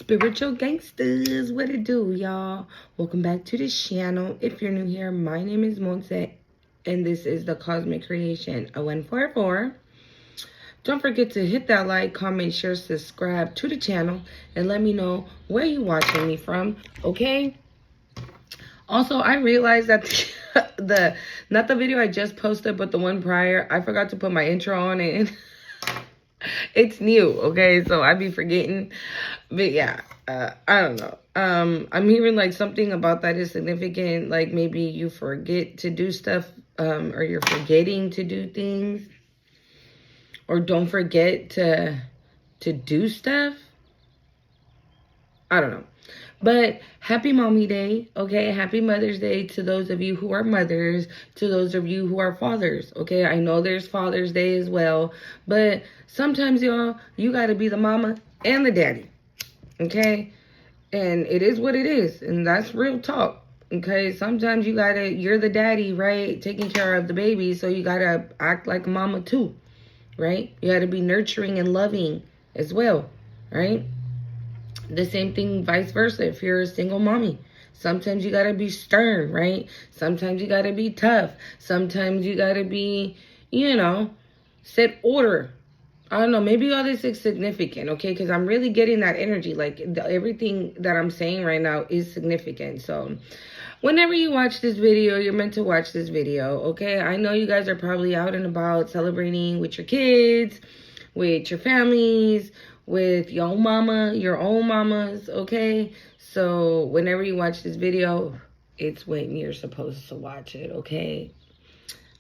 Spiritual gangsters, what it do, y'all? Welcome back to the channel. If you're new here, my name is Monse, and this is the Cosmic Creation 144. Don't forget to hit that like, comment, share, subscribe to the channel, and let me know where you're watching me from, okay? Also, I realized that not the video I just posted, but the one prior, I forgot to put my intro on it. It's new, okay? So I be forgetting. But yeah, I don't know. I'm hearing like something about that is significant. Like maybe you forget to do stuff, or you're forgetting to do things. Or don't forget to do stuff. I don't know. But happy Mommy Day, okay? Happy Mother's Day to those of you who are mothers, to those of you who are fathers, okay? I know there's Father's Day as well, but sometimes, y'all, you got to be the mama and the daddy, okay? And it is what it is, and that's real talk, okay? Sometimes you're the daddy, right? Taking care of the baby, so you got to act like a mama too, right? You got to be nurturing and loving as well, right? The same thing vice versa if you're a single mommy. Sometimes you gotta be stern, right? Sometimes you gotta be tough. Sometimes you gotta be, set order. I don't know, maybe all this is significant, okay? Because I'm really getting that energy. Like, everything that I'm saying right now is significant. So, whenever you watch this video, you're meant to watch this video, okay? I know you guys are probably out and about celebrating with your kids, with your families, with your own mamas, okay? So whenever you watch this video, it's when you're supposed to watch it, okay?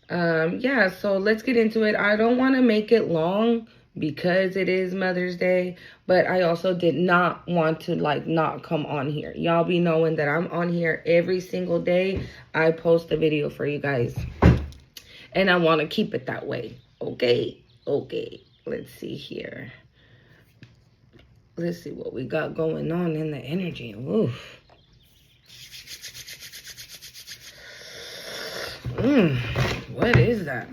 Yeah, so let's get into it. I don't want to make it long because it is Mother's Day, but I also did not want to not come on here. Y'all be knowing that I'm on here every single day. I post a video for you guys, and I want to keep it that way, okay? Okay, let's see here. Let's see what we got going on in the energy. Oof. What is that?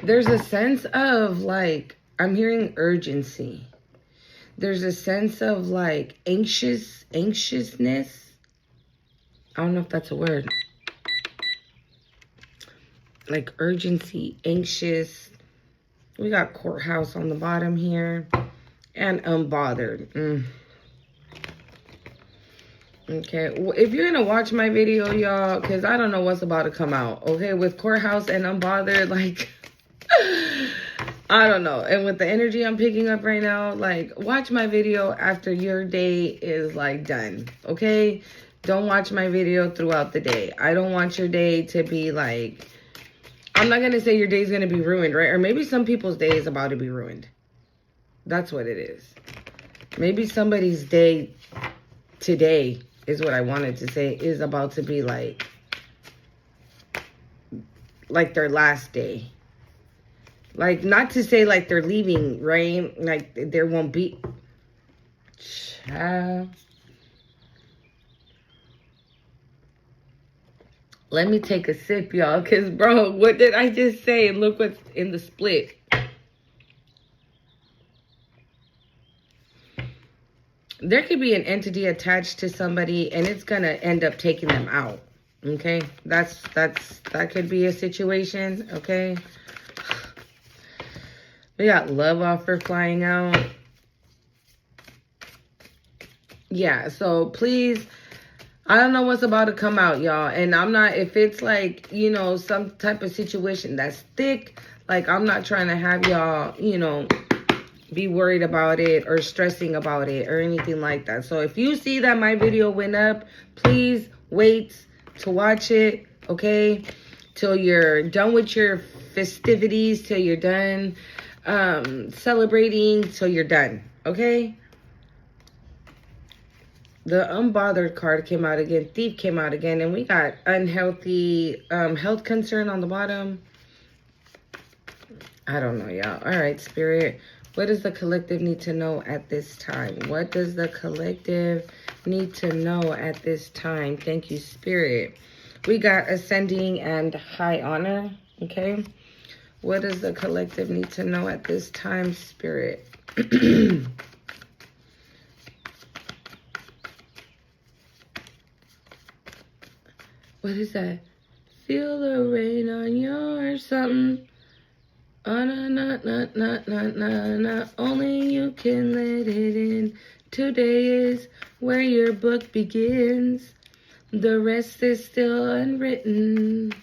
There's a sense of I'm hearing urgency. There's a sense of anxiousness. I don't know if that's a word. Like urgency, anxious. We got courthouse on the bottom here. And unbothered. Okay. Well, if you're going to watch my video, y'all, because I don't know what's about to come out. Okay. With courthouse and unbothered, I don't know. And with the energy I'm picking up right now, watch my video after your day is, done. Okay. Don't watch my video throughout the day. I don't want your day to be I'm not going to say your day's going to be ruined, right? Or maybe some people's day is about to be ruined. That's what it is. Maybe somebody's day today is what I wanted to say is about to be like their last day. Not to say they're leaving, right? There won't be. Let me take a sip, y'all, because, bro, what did I just say? And look what's in the split. There could be an entity attached to somebody, and it's going to end up taking them out, okay? That could be a situation, okay? We got love offer flying out. Yeah, so please... I don't know what's about to come out, y'all. And I'm not, if it's some type of situation that's thick, I'm not trying to have y'all, be worried about it or stressing about it or anything like that. So if you see that my video went up, please wait to watch it, okay? Till you're done with your festivities, till you're done celebrating, till you're done, okay? The unbothered card came out again. Thief came out again. And we got unhealthy health concern on the bottom. I don't know, y'all. All right, Spirit. What does the collective need to know at this time? What does the collective need to know at this time? Thank you, Spirit. We got ascending and high honor. Okay. What does the collective need to know at this time, Spirit? is that? Feel the rain on your something. Oh, na, na, na, na, na, na, na. Only you can let it in. Today is where your book begins. The rest is still unwritten.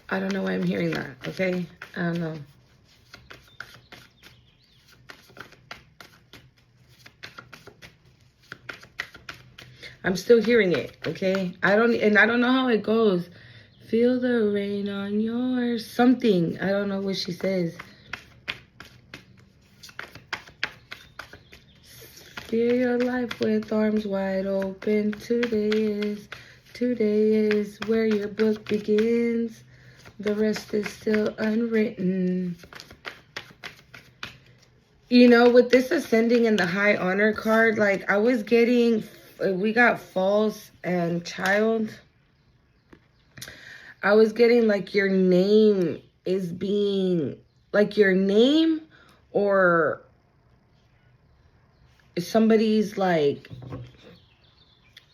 I don't know why I'm hearing that, okay? I don't know. I'm still hearing it, okay? I don't know how it goes. Feel the rain on your something. I don't know what she says. Feel your life with arms wide open. Today is where your book begins. The rest is still unwritten. You know, with this ascending in the high honor card, like I was getting, we got false and child. I was getting like your name is being, like your name or somebody's like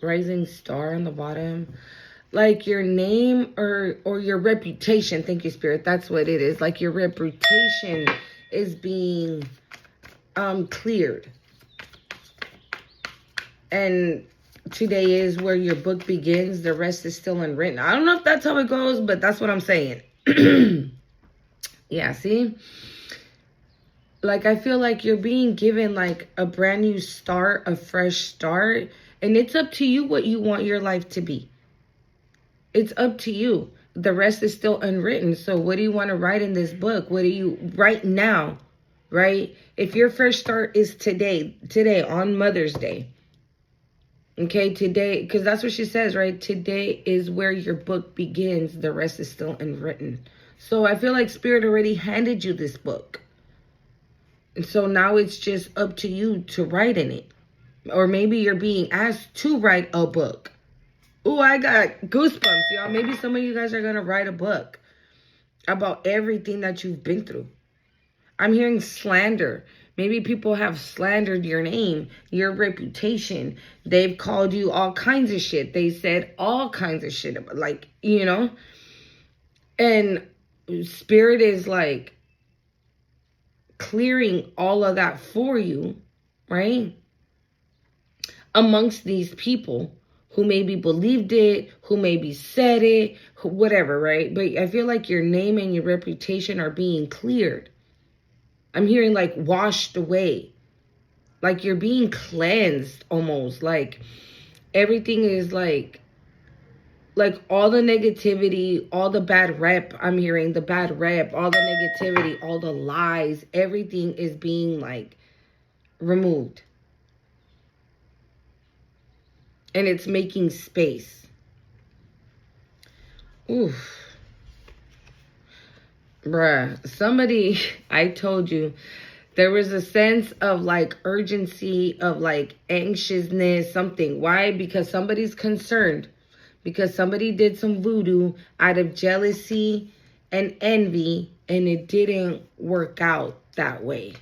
rising star on the bottom. Like your name or your reputation. Thank you, Spirit. That's what it is. Like your reputation is being cleared. And today is where your book begins. The rest is still unwritten. I don't know if that's how it goes, but that's what I'm saying. Yeah, see? Like, I feel like you're being given like a brand new start, a fresh start. And it's up to you what you want your life to be. It's up to you. The rest is still unwritten. So what do you want to write in this book? What do you write now, right? If your first start is today on Mother's Day. Okay, today, because that's what she says, right? Today is where your book begins. The rest is still unwritten. So I feel like Spirit already handed you this book. And so now it's just up to you to write in it. Or maybe you're being asked to write a book. Oh, I got goosebumps, y'all. Maybe some of you guys are going to write a book about everything that you've been through. I'm hearing slander. Maybe people have slandered your name, your reputation. They've called you all kinds of shit. They said all kinds of shit. Like, you know. And Spirit is like clearing all of that for you, right? Amongst these people who maybe believed it, who maybe said it, whatever, right? But I feel like your name and your reputation are being cleared. I'm hearing like washed away. Like you're being cleansed almost. Like everything is like all the negativity, all the bad rep, I'm hearing the bad rep, all the negativity, all the lies, everything is being like removed. And it's making space. Oof. Bruh, somebody, I told you, there was a sense of like urgency, of like anxiousness, something. Why? Because somebody's concerned. Because somebody did some voodoo out of jealousy and envy, and it didn't work out that way.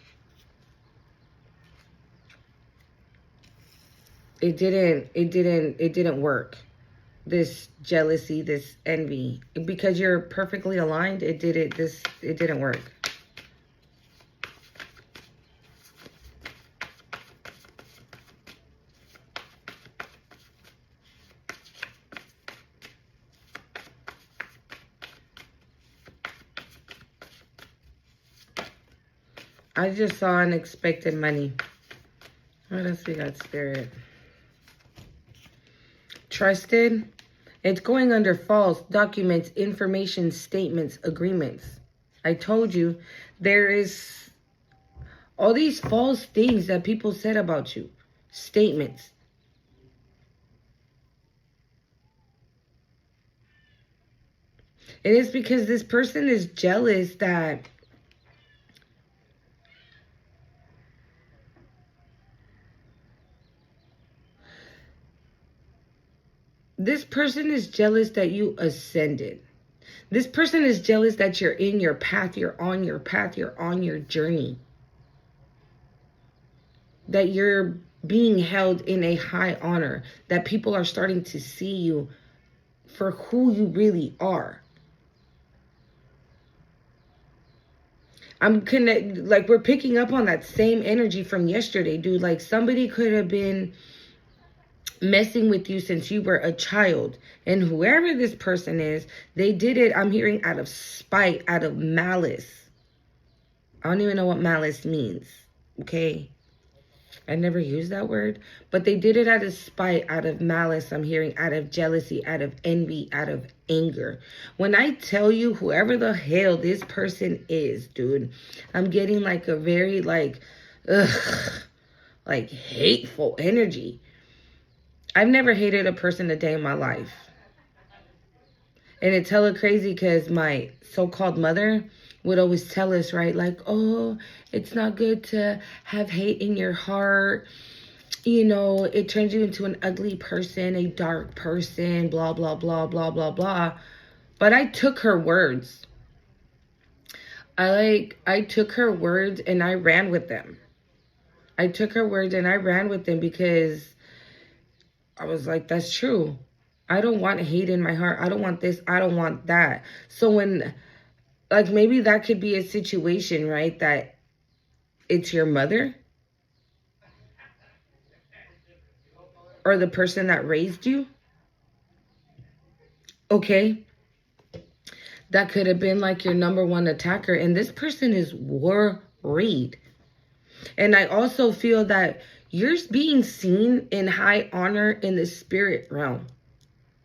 It didn't work. This jealousy, this envy, because you're perfectly aligned, it didn't work. I just saw unexpected money. What else we got, Spirit? Trusted. It's going under false documents, information, statements, agreements. I told you there is all these false things that people said about you. Statements. And it's because this person is jealous that this person is jealous that you ascended. This person is jealous that you're in your path, you're on your path, you're on your journey. That you're being held in a high honor, that people are starting to see you for who you really are. Like, we're picking up on that same energy from yesterday, dude. Like, somebody could have been messing with you since you were a child. And whoever this person is, they did it, I'm hearing, out of spite, out of malice. I don't even know what malice means, okay? I never used that word. But they did it out of spite, out of malice, I'm hearing, out of jealousy, out of envy, out of anger. When I tell you, whoever the hell this person is, dude, I'm getting like a very like hateful energy. I've never hated a person a day in my life. And it's hella crazy because my so-called mother would always tell us, right? Like, oh, it's not good to have hate in your heart. You know, it turns you into an ugly person, a dark person, blah, blah, blah, blah, blah, blah. But I took her words. I took her words and I ran with them. I took her words and I ran with them because I was like, that's true. I don't want hate in my heart. I don't want this. I don't want that. So when, like, maybe that could be a situation, right? That it's your mother or the person that raised you. Okay. That could have been like your number one attacker. And this person is worried. And I also feel that you're being seen in high honor in the spirit realm.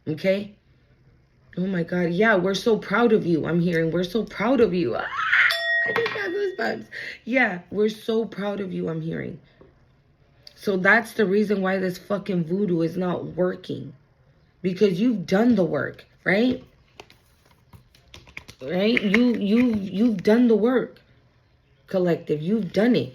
Okay? Oh my God. Yeah, we're so proud of you. I'm hearing, we're so proud of you. Ah, I just got goosebumps. Yeah, we're so proud of you, I'm hearing. So that's the reason why this fucking voodoo is not working. Because you've done the work, right? Right? You've done the work, collective. You've done it.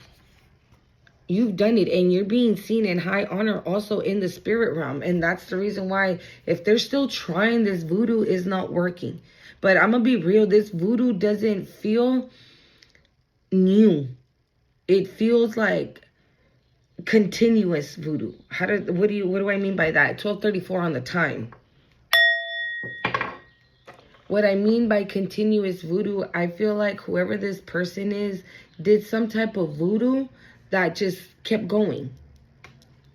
You've done it, and you're being seen in high honor also in the spirit realm. And that's the reason why, if they're still trying, this voodoo is not working. But I'm going to be real. This voodoo doesn't feel new. It feels like continuous voodoo. What do I mean by that? 12:34 on the time. What I mean by continuous voodoo, I feel like whoever this person is did some type of voodoo that just kept going.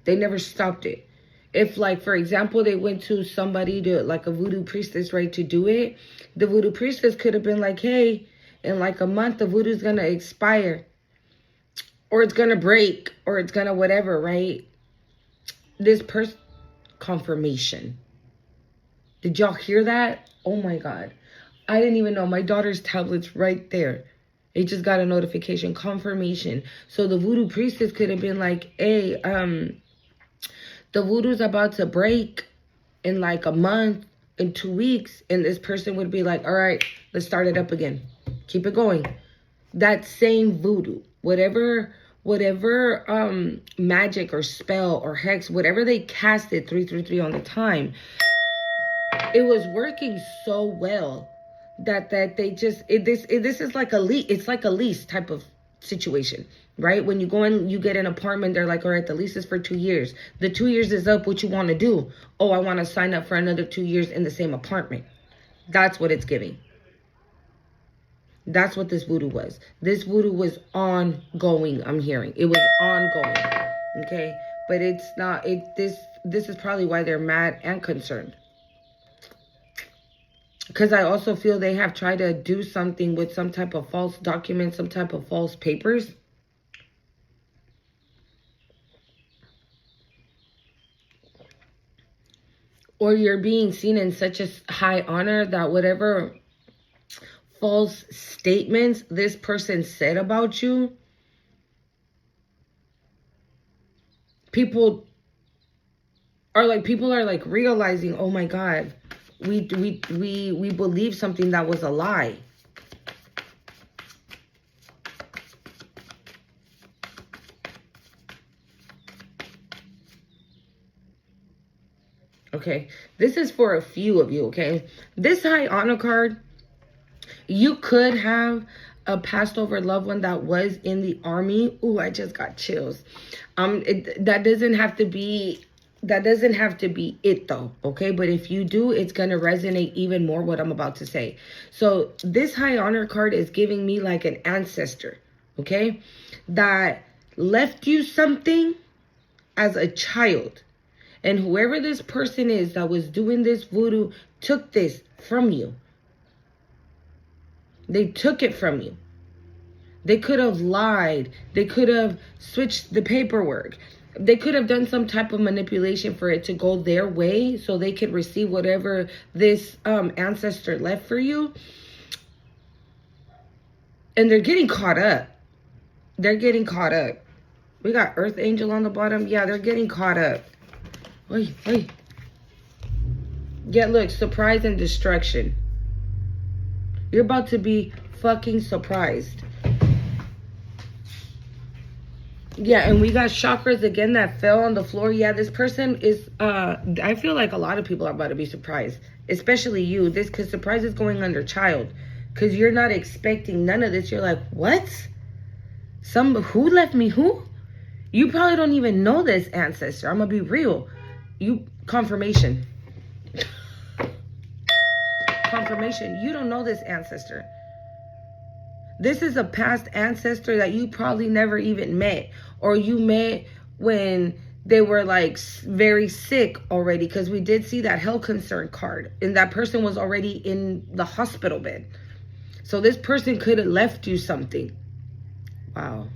They never stopped it. If, like, for example, they went to somebody, to like a voodoo priestess, right, to do it, the voodoo priestess could have been like, hey, in like a month, the voodoo's going to expire. Or it's going to break. Or it's going to whatever, right? This person, confirmation. Did y'all hear that? Oh my God. I didn't even know. My daughter's tablet's right there. It just got a notification, confirmation. So the voodoo priestess could have been like, hey, the voodoo's about to break in like a month, in 2 weeks. And this person would be like, all right, let's start it up again. Keep it going. That same voodoo, whatever magic or spell or hex, whatever they casted 333 on the time, it was working so well that they just, this is like it's like a lease type of situation, right? When you go in, you get an apartment, they're like, all right, the lease is for 2 years. The 2 years is up. What you want to do? Oh, I want to sign up for another 2 years in the same apartment. That's what it's giving. That's what this voodoo was. This voodoo was ongoing, I'm hearing. It was ongoing. Okay? But it's not, this is probably why they're mad and concerned. Because I also feel they have tried to do something with some type of false document, some type of false papers. Or you're being seen in such a high honor that whatever false statements this person said about you, people are like realizing, oh my God, we believe something that was a lie. Okay, this is for a few of you, okay? This high honor card, you could have a passed over loved one that was in the army. Ooh, I just got chills. That doesn't have to be it though, okay? But if you do, it's going to resonate even more what I'm about to say. So this high honor card is giving me like an ancestor, okay? That left you something as a child. And whoever this person is that was doing this voodoo took this from you. They took it from you. They could have lied. They could have switched the paperwork. They could have done some type of manipulation for it to go their way so they could receive whatever this ancestor left for you. And they're getting caught up. They're getting caught up. We got Earth Angel on the bottom. Yeah, they're getting caught up. Wait. Yeah, look, surprise and destruction. You're about to be fucking surprised. Yeah, and we got chakras again that fell on the floor. Yeah, this person is, I feel like a lot of people are about to be surprised. Especially you. This, because surprise is going under child. Because you're not expecting none of this. You're like, what? Who left me who? You probably don't even know this ancestor. I'm going to be real. Confirmation. Confirmation. You don't know this ancestor. This is a past ancestor that you probably never even met. Or you met when they were like very sick already. Because we did see that health concern card. And that person was already in the hospital bed. So this person could have left you something. Wow.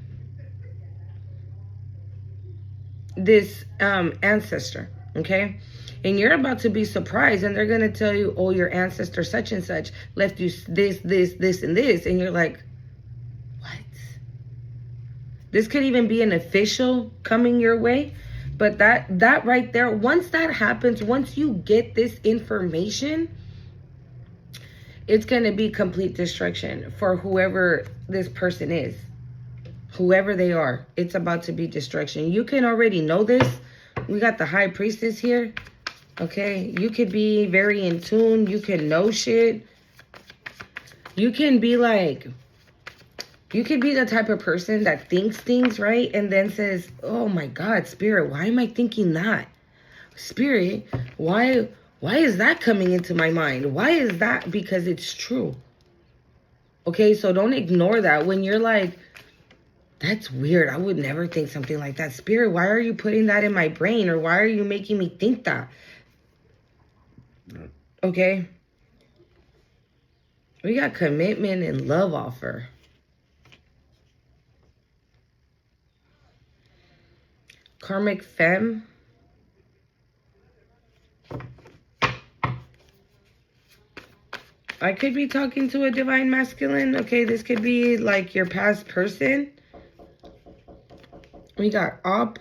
This ancestor. Okay. And you're about to be surprised. And they're going to tell you, oh, your ancestor such and such left you this, and this. And you're like, what? This could even be an official coming your way. But that right there, once that happens, once you get this information, it's going to be complete destruction for whoever this person is. Whoever they are, it's about to be destruction. You can already know this. We got the high priestess here. Okay, you could be very in tune. You can know shit. You can be like, you could be the type of person that thinks things, right? And then says, oh my God, Spirit, why am I thinking that? Spirit, why is that coming into my mind? Why is that? Because it's true. Okay, so don't ignore that when you're like, that's weird. I would never think something like that. Spirit, why are you putting that in my brain? Or why are you making me think that? Okay. We got commitment and love offer. Karmic femme. I could be talking to a divine masculine. Okay, this could be like your past person. We got op.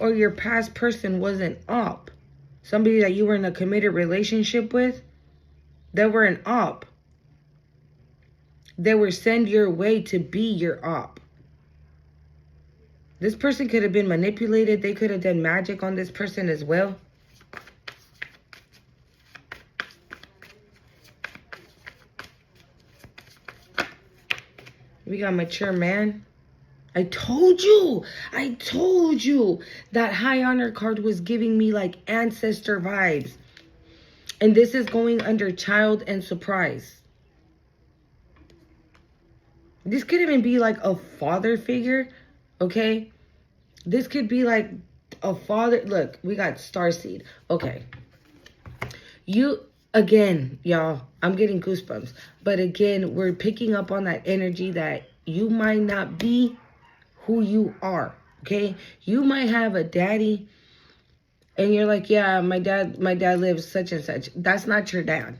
Or your past person was an op. Somebody that you were in a committed relationship with. They were an op. They were sent your way to be your op. This person could have been manipulated. They could have done magic on this person as well. We got mature man. I told you that high honor card was giving me like ancestor vibes. And this is going under child and surprise. This could even be like a father figure, okay? This could be like a father. Look, we got starseed. Okay. Again, y'all, I'm getting goosebumps. But again, we're picking up on that energy that you might not be who you are, okay? You might have a daddy and you're like, yeah, my dad lives such and such. That's not your dad.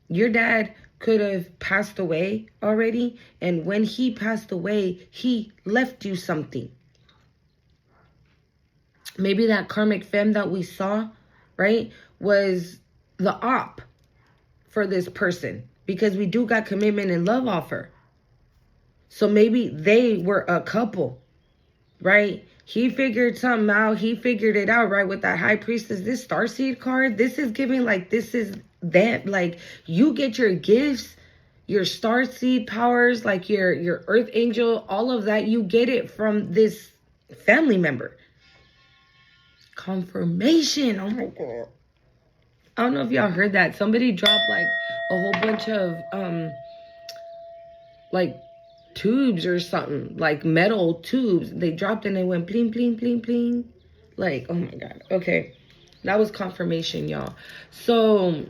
Your dad could have passed away already. And when he passed away, he left you something. Maybe that karmic femme that we saw, right, was the op for this person. Because we do got commitment and love offer. So maybe they were a couple, right? He figured something out. He figured it out, right? With that high priestess, this starseed card, this is giving like, this is that, like, you get your gifts, your starseed powers, like your earth angel, all of that, you get it from this family member. Confirmation. Oh my God. I don't know if y'all heard that. Somebody dropped like a whole bunch of like tubes or something, like metal tubes. They dropped and they went bling, bling, bling, bling. Like, oh my God. Okay. That was confirmation, y'all. So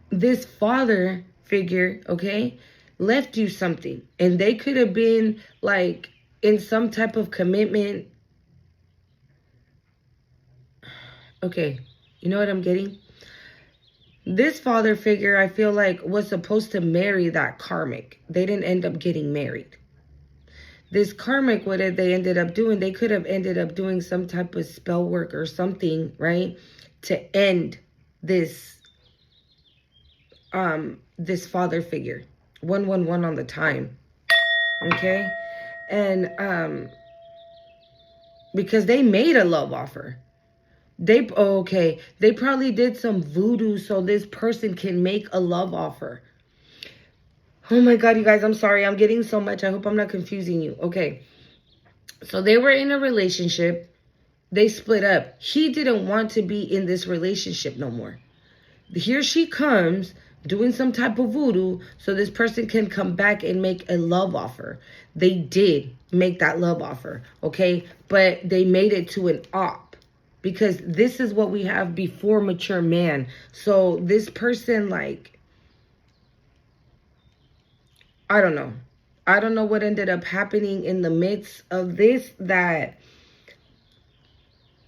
this father figure, okay, left you something. And they could have been like in some type of commitment. Okay. You know what I'm getting? This father figure, I feel like, was supposed to marry that karmic. They didn't end up getting married. This karmic, what did they ended up doing? They could have ended up doing some type of spell work or something, right? To end this this father figure. 111 on the time. Okay? And because they made a love offer. They probably did some voodoo so this person can make a love offer. Oh my God, you guys, I'm sorry. I'm getting so much. I hope I'm not confusing you. Okay. So they were in a relationship. They split up. He didn't want to be in this relationship no more. Here she comes doing some type of voodoo so this person can come back and make a love offer. They did make that love offer, okay? But they made it to an op. Because this is what we have before mature man. So this person, like, I don't know. I don't know what ended up happening in the midst of this, that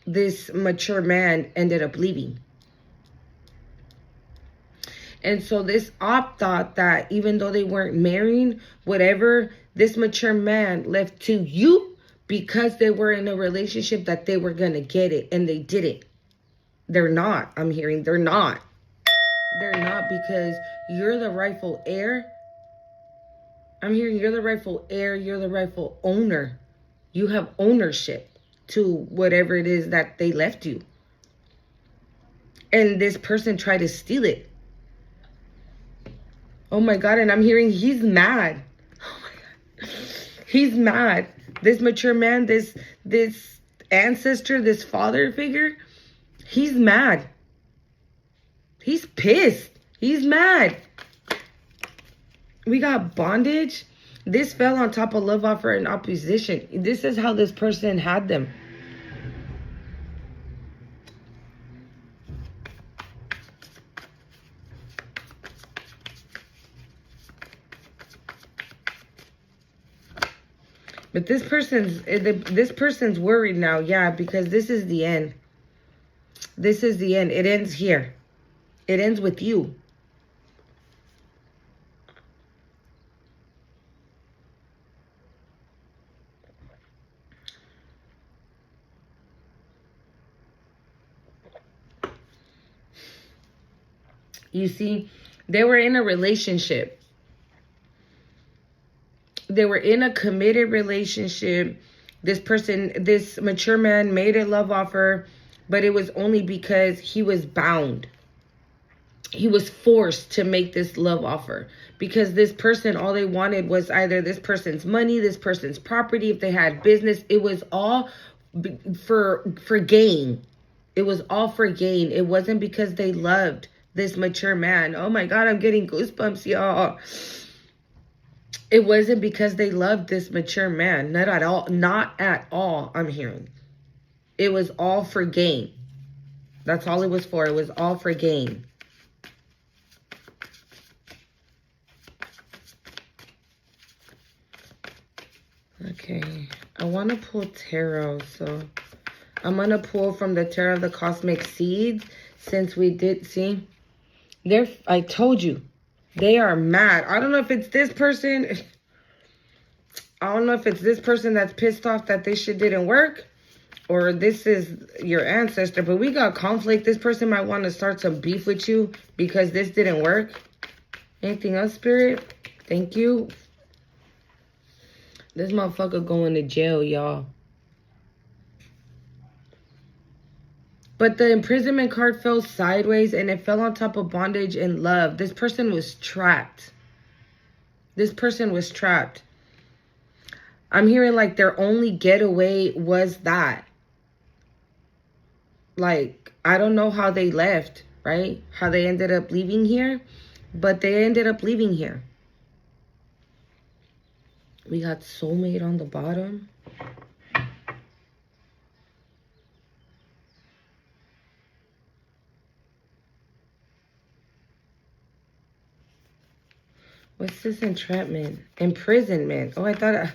this mature man ended up leaving. And so this op thought that even though they weren't marrying, whatever, this mature man left to you because they were in a relationship that they were going to get it, and they didn't. They're not. I'm hearing they're not. They're not, because you're the rightful heir. I'm hearing you're the rightful heir. You're the rightful owner. You have ownership to whatever it is that they left you. And this person tried to steal it. Oh my God. And I'm hearing he's mad. Oh my God. He's mad. This mature man, this ancestor, this father figure, he's mad. He's pissed. He's mad. We got bondage. This fell on top of love offer and opposition. This is how this person had them. But this person's worried now, yeah, because this is the end. This is the end. It ends here. It ends with you. You see, they were in a relationship. They were in a committed relationship. This mature man made a love offer, but it was only because he was bound. He was forced to make this love offer because this person, all they wanted was either this person's money, this person's property, if they had business. It was all for gain. It was all for gain. It wasn't because they loved this mature man. Oh my God, I'm getting goosebumps, y'all. It wasn't because they loved this mature man. Not at all. Not at all, I'm hearing. It was all for gain. That's all it was for. It was all for gain. Okay. I want to pull tarot. So I'm going to pull from the Tarot of the Cosmic Seeds. Since we did see. I told you. They are mad. I don't know if it's this person. I don't know if it's this person that's pissed off that this shit didn't work. Or this is your ancestor. But we got conflict. This person might want to start some beef with you because this didn't work. Anything else, Spirit? Thank you. This motherfucker going to jail, y'all. But the imprisonment card fell sideways and it fell on top of bondage and love. This person was trapped. This person was trapped. I'm hearing like their only getaway was that. Like, I don't know how they left, right? How they ended up leaving here. But they ended up leaving here. We got soulmate on the bottom. What's this entrapment? Imprisonment. Oh, I thought...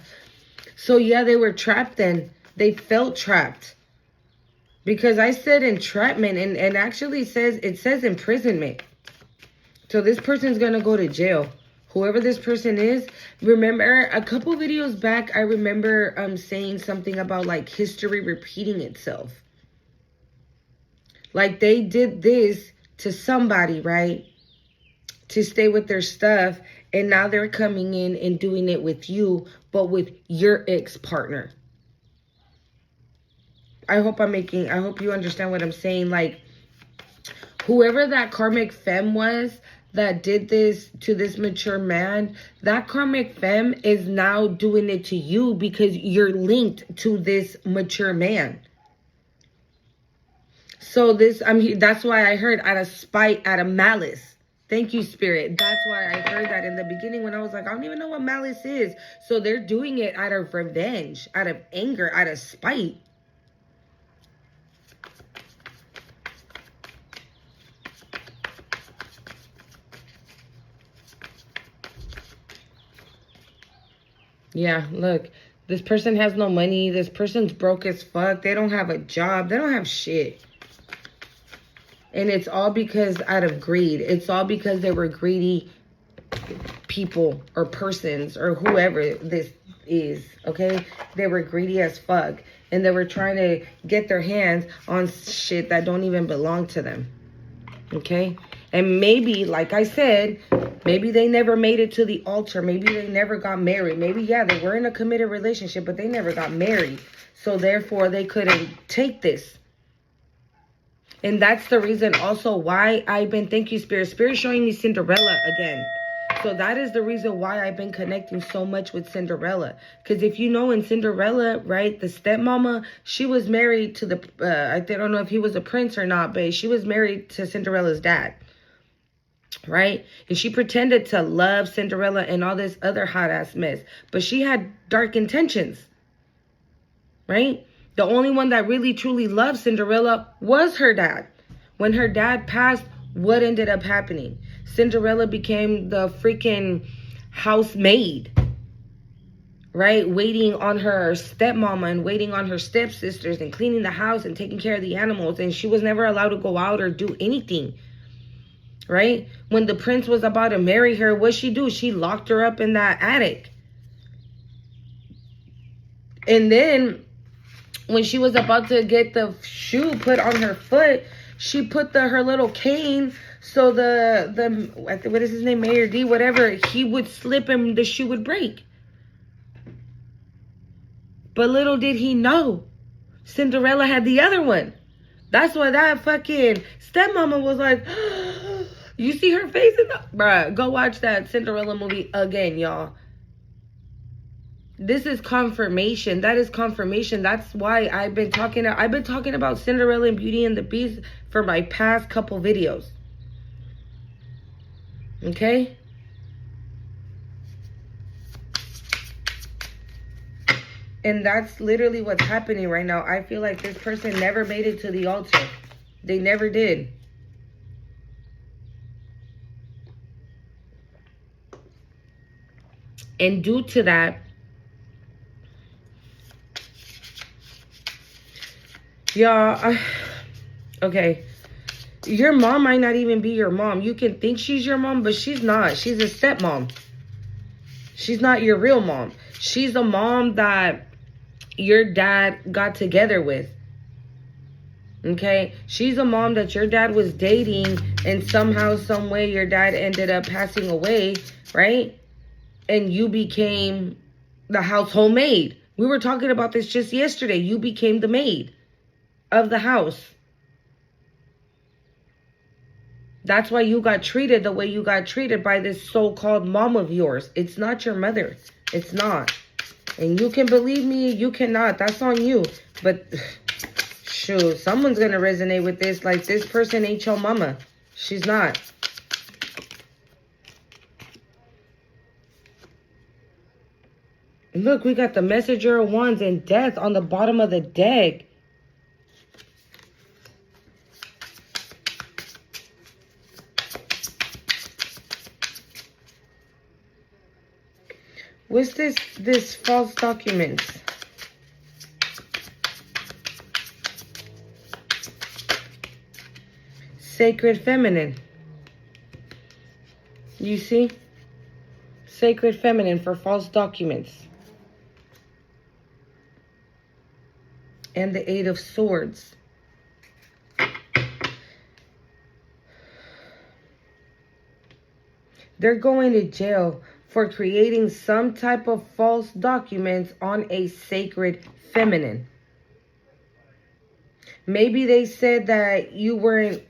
So, yeah, they were trapped then. They felt trapped. Because I said entrapment and actually it says imprisonment. So this person's going to go to jail. Whoever this person is. Remember, a couple videos back, I remember saying something about like history repeating itself. Like they did this to somebody, right? To stay with their stuff. And now they're coming in and doing it with you, but with your ex-partner. I hope you understand what I'm saying. Like, whoever that karmic femme was that did this to this mature man, that karmic femme is now doing it to you because you're linked to this mature man. So that's why I heard out of spite, out of malice. Thank you, Spirit. That's why I heard that in the beginning when I was like, I don't even know what malice is. So they're doing it out of revenge, out of anger, out of spite. Yeah, look. This person has no money. This person's broke as fuck. They don't have a job. They don't have shit. And it's all because out of greed. It's all because they were greedy people or persons or whoever this is, okay? They were greedy as fuck. And they were trying to get their hands on shit that don't even belong to them, okay? And maybe, like I said, maybe they never made it to the altar. Maybe they never got married. Maybe, yeah, they were in a committed relationship, but they never got married. So therefore, they couldn't take this. And that's the reason also why thank you, Spirit. Spirit showing me Cinderella again. So that is the reason why I've been connecting so much with Cinderella. Because if you know in Cinderella, right, the stepmama, she was married to I don't know if he was a prince or not, but she was married to Cinderella's dad. Right? And she pretended to love Cinderella and all this other hot ass mess. But she had dark intentions. Right? The only one that really truly loved Cinderella was her dad. When her dad passed, what ended up happening? Cinderella became the freaking housemaid. Right? Waiting on her stepmama and waiting on her stepsisters and cleaning the house and taking care of the animals. And she was never allowed to go out or do anything. Right? When the prince was about to marry her, what'd she do? She locked her up in that attic. And then when she was about to get the shoe put on her foot, she put her little cane so what is his name, Mayor D, whatever, he would slip and the shoe would break. But little did he know, Cinderella had the other one. That's why that fucking stepmama was like, you see her face in the... Bruh, go watch that Cinderella movie again, y'all. This is confirmation. That is confirmation. That's why I've been talking about Cinderella and Beauty and the Beast for my past couple videos. Okay? And that's literally what's happening right now. I feel like this person never made it to the altar. They never did. And due to that, y'all, okay, your mom might not even be your mom. You can think she's your mom, but she's not. She's a stepmom. She's not your real mom. She's a mom that your dad got together with. Okay? She's a mom that your dad was dating, and somehow, some way, your dad ended up passing away, right? And you became the household maid. We were talking about this just yesterday. You became the maid of the house. That's why you got treated the way you got treated by this so-called mom of yours. It's not your mother. It's not. And you can believe me, you cannot. That's on you. But, shoot, someone's going to resonate with this. Like, this person ain't your mama. She's not. Look, we got the Messenger of Wands and Death on the bottom of the deck. What's this false documents? Sacred feminine. You see? Sacred feminine for false documents. And the Eight of Swords. They're going to jail for creating some type of false documents on a sacred feminine. Maybe they said that you weren't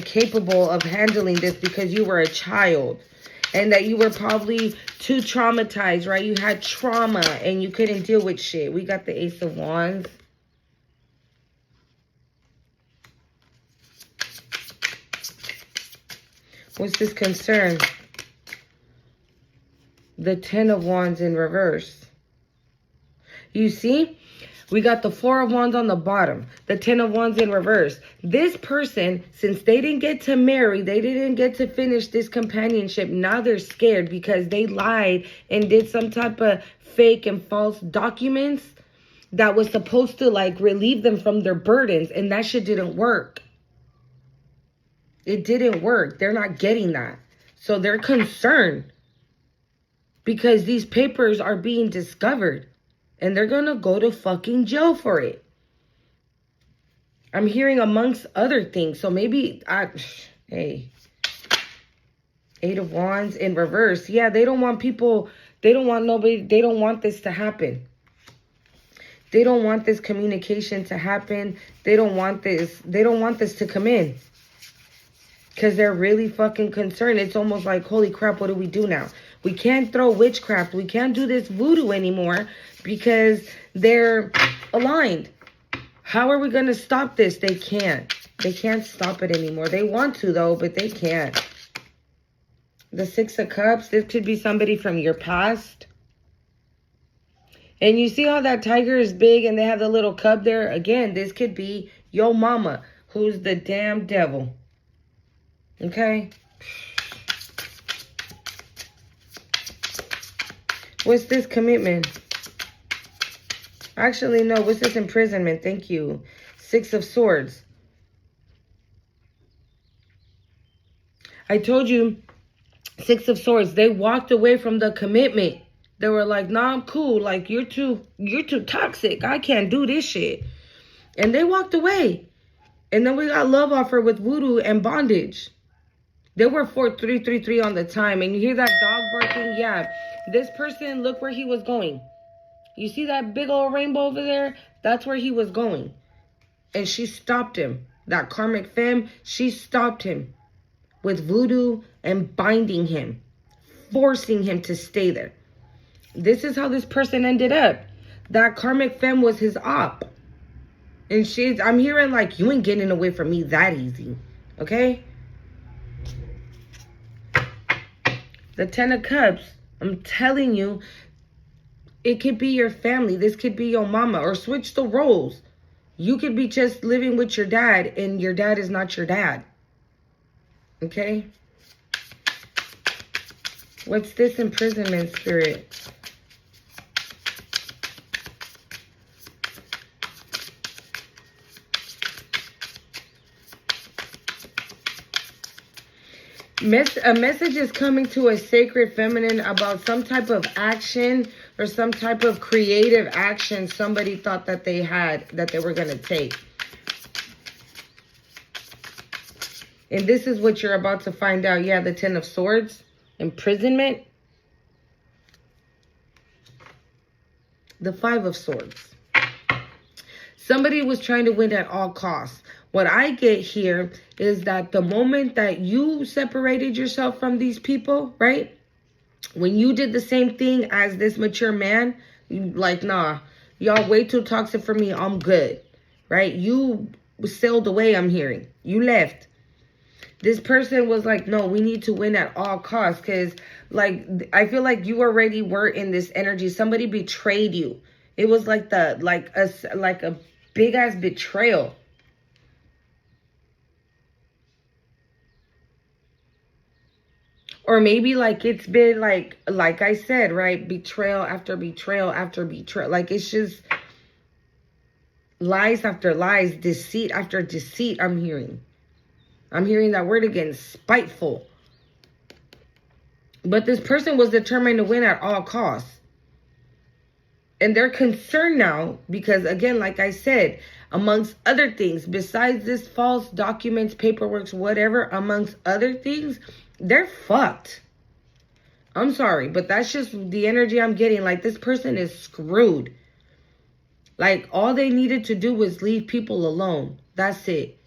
capable of handling this because you were a child. And that you were probably too traumatized, right? You had trauma and you couldn't deal with shit. We got the Ace of Wands. What's this concern? The Ten of Wands in reverse. You see? We got the Four of Wands on the bottom. The Ten of Wands in reverse. This person, since they didn't get to marry, they didn't get to finish this companionship, now they're scared because they lied and did some type of fake and false documents that was supposed to, like, relieve them from their burdens. And that shit didn't work. It didn't work. They're not getting that. So they're concerned. Because these papers are being discovered. And they're going to go to fucking jail for it. I'm hearing amongst other things. So maybe, hey. Eight of Wands in reverse. Yeah, they don't want people, they don't want nobody, they don't want this to happen. They don't want this communication to happen. They don't want this to come in. Because they're really fucking concerned. It's almost like, holy crap, what do we do now? We can't throw witchcraft. We can't do this voodoo anymore because they're aligned. How are we going to stop this? They can't. They can't stop it anymore. They want to, though, but they can't. The Six of Cups. This could be somebody from your past. And you see how that tiger is big and they have the little cub there? Again, this could be your mama, who's the damn devil. Okay? What's this commitment? Actually, no. What's this imprisonment? Thank you. Six of Swords. I told you, Six of Swords. They walked away from the commitment. They were like, nah, I'm cool. Like, you're too toxic. I can't do this shit. And they walked away. And then we got love offer with voodoo and bondage. They were 4333 on the time. And you hear that dog barking? Yeah. This person, look where he was going. You see that big old rainbow over there? That's where he was going. And she stopped him. That karmic femme, she stopped him with voodoo and binding him, forcing him to stay there. This is how this person ended up. That karmic femme was his op. And I'm hearing like, you ain't getting away from me that easy. Okay? The Ten of Cups, I'm telling you, it could be your family. This could be your mama. Or switch the roles. You could be just living with your dad and your dad is not your dad. Okay? What's this imprisonment, Spirit? A message is coming to a sacred feminine about some type of action or some type of creative action somebody thought that they had, that they were going to take. And this is what you're about to find out. Yeah, the Ten of Swords. Imprisonment. The Five of Swords. Somebody was trying to win at all costs. What I get here is that the moment that you separated yourself from these people, right? When you did the same thing as this mature man, like, nah, y'all way too toxic for me. I'm good, right? You sailed away, I'm hearing. You left. This person was like, no, we need to win at all costs. Because, like, I feel like you already were in this energy. Somebody betrayed you. It was like a big ass betrayal. Or maybe like it's been like I said, right? Betrayal after betrayal after betrayal. Like it's just lies after lies, deceit after deceit. I'm hearing that word again, spiteful. But this person was determined to win at all costs. And they're concerned now because, again, like I said, amongst other things, besides this false documents, paperwork, whatever, amongst other things, they're fucked. I'm sorry, but that's just the energy I'm getting. Like, this person is screwed. Like, all they needed to do was leave people alone. That's it.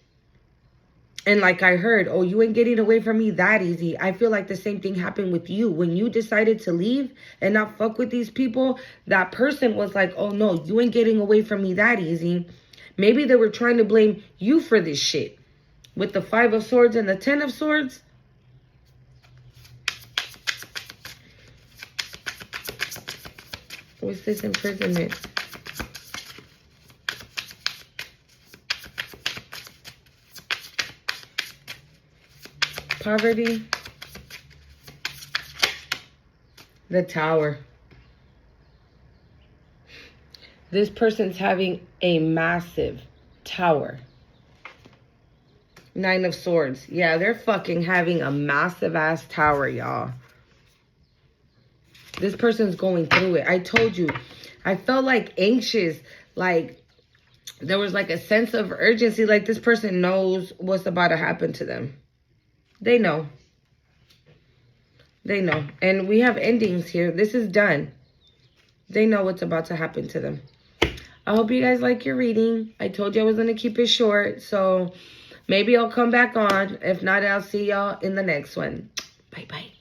And like I heard, oh, you ain't getting away from me that easy. I feel like the same thing happened with you. When you decided to leave and not fuck with these people, that person was like, oh, no, you ain't getting away from me that easy. Maybe they were trying to blame you for this shit. With the Five of Swords and the Ten of Swords. What's this imprisonment? Poverty. The Tower. This person's having a massive tower. Nine of Swords. Yeah, they're fucking having a massive ass tower, y'all. This person's going through it. I told you. I felt like anxious. Like there was like a sense of urgency. Like this person knows what's about to happen to them. They know. They know. And we have endings here. This is done. They know what's about to happen to them. I hope you guys like your reading. I told you I was going to keep it short. So maybe I'll come back on. If not, I'll see y'all in the next one. Bye-bye.